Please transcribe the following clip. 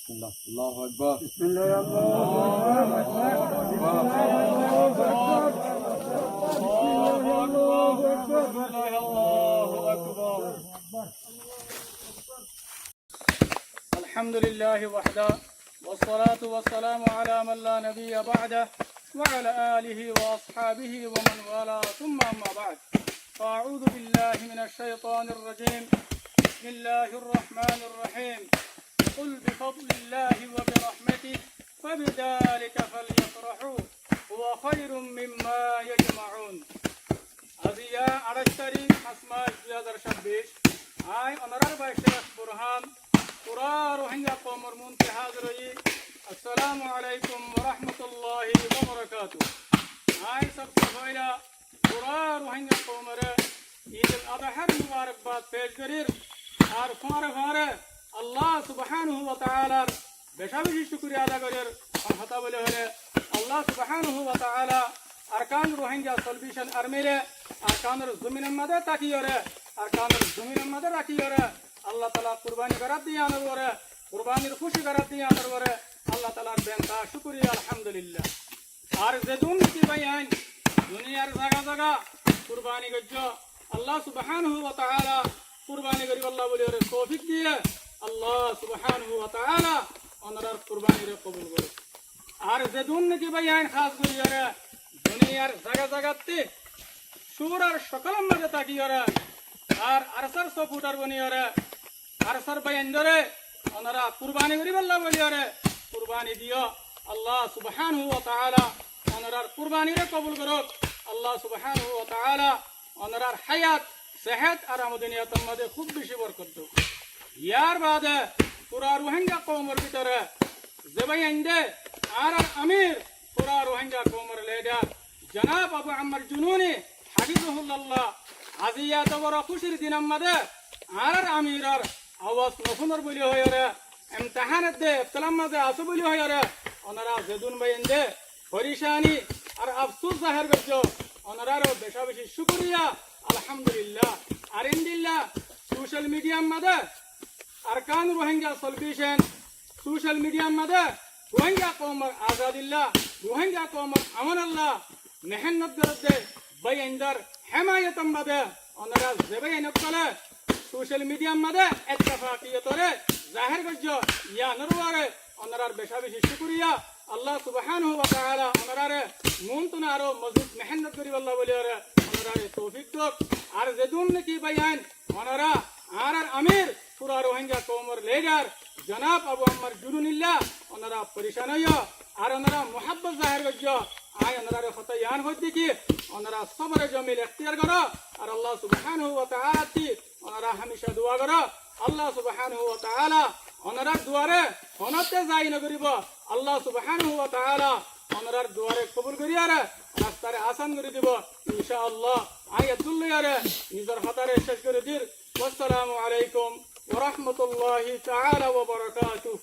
বিসমিল্লাহ আল্লাহু আকবার বিসমিল্লাহ আল্লাহু আকবার আলহামদুলিল্লাহি ওয়াহদা والصلاة والسلام على من لا نبي بعده وعلى آله وأصحابه ومن والاه ثم أما بعد فأعوذ بالله من الشيطان الرجيم بسم الله الرحمن الرحيم قل بفضل الله وبرحمته فبذلك فليفرحوا هو خير مما يجمعون أزياء عرشتري حسما زيادر شبيش آي أمرار باشرف برهان قرى روحنجا قومر منتهى ذري السلام عليكم ورحمة الله وبركاته آي سب سفايلا قرى روحنجا قومر عيد الأضحى المبارك باد پیش گریر আর ফারে ফারে আল্লাহ সুবহানাহু ওয়া তাআলার বেশি শুকরিয়া আদা করার কথা বলে হলে আল্লাহ সুবহানাহু ওয়া তাআলা আরকান রোহিঙ্গা সলভিশন আর্মিরে আরকানের জমিনের মধ্যে তাকিয়রে আরকানের জমিনের মধ্যে রাখিয়রে আল্লাহ তাআলা কুরবানি করাত দিয়া নবরে কুরবানির খুশি করাত দিয়া নবরে আল্লাহ তাআলার বেনতা শুকরিয়া আলহামদুলিল্লাহ আর যেদুন কি বাইন দুনিয়ার জায়গা জায়গা কুরবানি গজ্জ আল্লাহ সুবহানাহু ওয়া তাআলা কুরবানি করি আল্লাহ বলি ওরে তৌফিক দিয়ে আল্লাহ সুবহানাহু ওয়া তাআলা ওনার কুরবানিরে কবুল করে আর যেদুন নাকি ভাই আইন খাস করি ওরে দুনিয়ার জায়গা জায়গাতে সুর আর সকলের মাঝে তাকি ওরে আর আরসার সফুটার বনি ওরে আরসার বাইন ধরে ওনারা কুরবানি করি আল্লাহ বলি ওরে কুরবানি দিও আল্লাহ সুবহানাহু ওয়া তাআলা ওনার কুরবানিরে কবুল করুক আল্লাহ সুবহানাহু ওয়া তাআলা ওনার হায়াত सेहत और आमदनियत मध्य खूब बेशी बरकत दो यार बाद पूरा रोहिंग्या कौमर भीतर जबाई अंदे आर अमीर पूरा रोहिंग्या कौमर लेडर जनाब अबू अम्मर जुनूनी हफिजुहुल्लाह आजिया तवरा खुशिर दिन मध्य आर अमीर आवाज नफुनर बोली होय रे इम्तिहान दे इब्तिला मध्य आसु बोली होय रे ओनरा जदुन भाई अंदे परेशानी और अफसोस जाहिर करजो ओनरा रो बेशा बेशी शुक्रिया আলহামদুলিল্লাহ আরিন্দিল্লাহ সোশ্যাল মিডিয়ার মধ্যে আরকান রোহিঙ্গা সলভিশন সোশ্যাল মিডিয়ার মধ্যে রোহিঙ্গা কওমের আজাদিল্লাহ রোহিঙ্গা কওমের আমানাল্লাহ মেহনত করতে বাইন্দর হিমায়তম মধ্যে ওনারা জবাইন কলে সোশ্যাল মিডিয়ার মধ্যে ইত্তেফাকিয়তরে জাহির করছো ইয়া নরওয়ারে ওনার বেশা বেশি শুকরিয়া আল্লাহ সুবহানাহু ওয়া তাআলা ওনার মুনতুন আরো মজবুত মেহনত করি আল্লাহ বলি ওরে ওনার তৌফিক দাও আর যেদুন নাকি বাইন ওনারা আর আমির পুরা রোহিঙ্গা কওমের লিডার জনাব আবু আম্মর জুনুনিল্লাহ ওনারা পরেশান হইয়া আর ওনারা মুহাব্বত জাহির করছো আয় ওনার কথা ইয়ান হইতে কি ওনারা সবরে জমিল ইখতিয়ার করো আর আল্লাহ সুবহানাহু ওয়া তাআলা তি ওনারা হামেশা দোয়া করো আল্লাহ সুবহানাহু ওয়া তাআলা ওনার দুয়ারে অনতে যাই না করিব আল্লাহ সুবহানাহু ওয়া তাআলা ওনার দুয়ারে কবুল করিয়ারে রাস্তারে আসান করে দিব ইনশাআল্লাহ আয়াতুল্লাহরে নিজের হাতারে শেষ করে দির আসসালামু আলাইকুম ওয়া রাহমাতুল্লাহি তাআলা ওয়া বারাকাতুহু।